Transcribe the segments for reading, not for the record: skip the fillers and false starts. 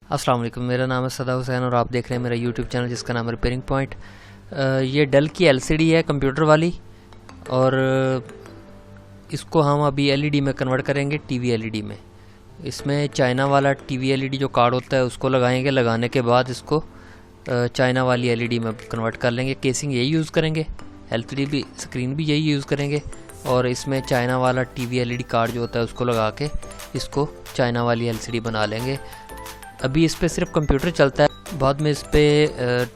अस्सलाम वालेकुम, मेरा नाम है सदा हुसैन और आप देख रहे हैं मेरा यूट्यूब चैनल जिसका नाम है रिपेयरिंग पॉइंट। ये डेल की एलसीडी है कंप्यूटर वाली, और इसको हम अभी एलईडी में कन्वर्ट करेंगे टीवी एलईडी में। इसमें चाइना वाला टीवी एलईडी जो कार्ड होता है उसको लगाएंगे, लगाने के बाद इसको चाइना वाली एलईडी में कन्वर्ट कर लेंगे। केसिंग यही यूज़ करेंगे, एलसीडी भी, स्क्रीन भी यही यूज़ करेंगे, और इसमें चाइना वाला टीवी एलईडी कार्ड जो होता है उसको लगा के इसको चाइना वाली एलसीडी बना लेंगे। अभी इस पर सिर्फ कंप्यूटर चलता है, बाद में इस पर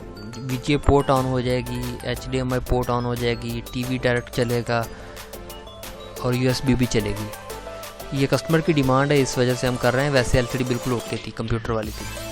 VGA पोर्ट ऑन हो जाएगी, HDMI पोर्ट ऑन हो जाएगी, टीवी डायरेक्ट चलेगा और USB भी चलेगी। ये कस्टमर की डिमांड है, इस वजह से हम कर रहे हैं। वैसे एलसीडी बिल्कुल ओके थी, कंप्यूटर वाली थी।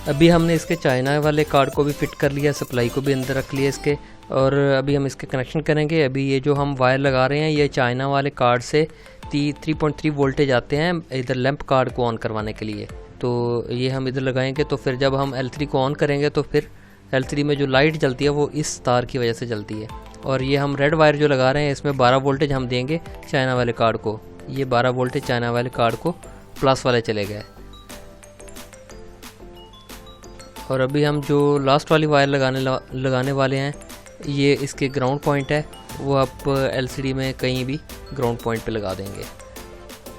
अभी हमने इसके चाइना वाले कार्ड को भी फिट कर लिया, सप्लाई को भी अंदर रख लिया इसके, और अभी हम इसके कनेक्शन करेंगे। अभी ये जो हम वायर लगा रहे हैं ये चाइना वाले कार्ड से 3.3 वोल्टेज आते हैं इधर लैंप कार्ड को ऑन करवाने के लिए। तो ये हम इधर लगाएंगे, तो फिर जब हम L3 को ऑन करेंगे तो फिर L3 में जो लाइट जलती है वो इस तार की वजह से जलती है। और ये हम रेड वायर जो लगा रहे हैं इसमें 12 वोल्टेज हम देंगे चाइना वाले कार्ड को। ये 12 वोल्टेज चाइना वाले कार्ड को प्लस वाले चले गए। और अभी हम जो लास्ट वाली वायर लगाने वाले हैं ये इसके ग्राउंड पॉइंट है, वो आप LCD में कहीं भी ग्राउंड पॉइंट पे लगा देंगे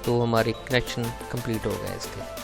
तो हमारी कनेक्शन कंप्लीट हो गया इसके।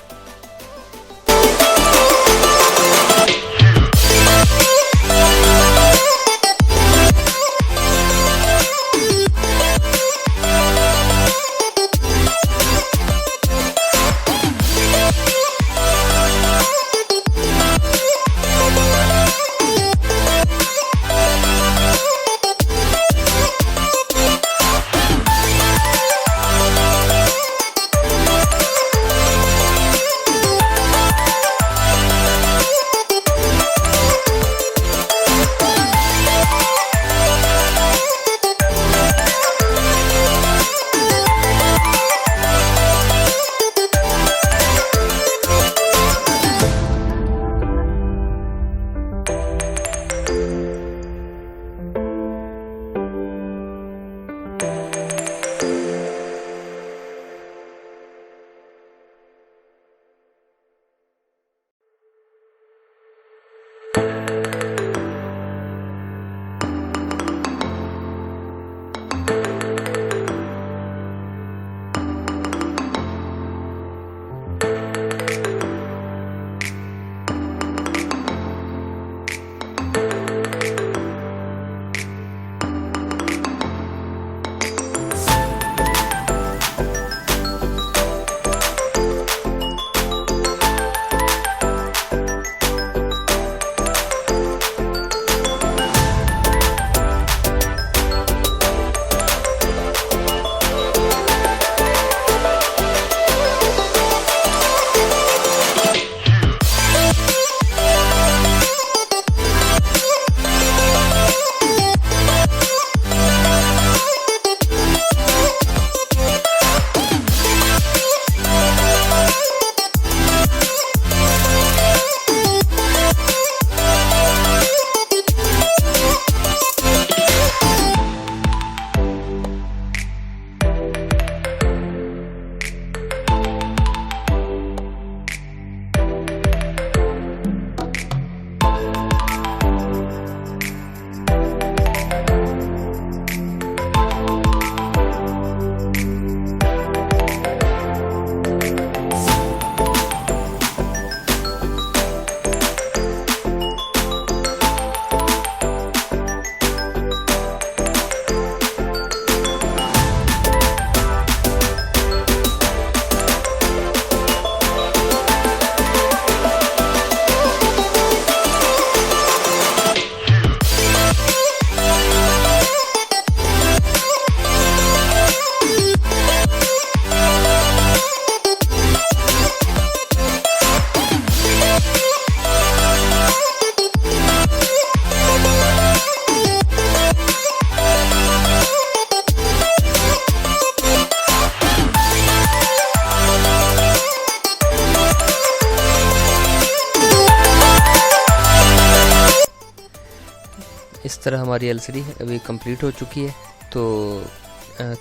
इस तरह हमारी LCD अभी कंप्लीट हो चुकी है। तो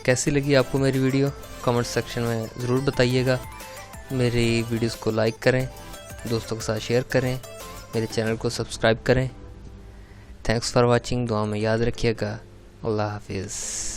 कैसी लगी आपको मेरी वीडियो कमेंट सेक्शन में ज़रूर बताइएगा। मेरी वीडियोस को लाइक करें, दोस्तों के साथ शेयर करें, मेरे चैनल को सब्सक्राइब करें। Thanks for watching. दुआ में याद रखिएगा। अल्लाह हाफिज़।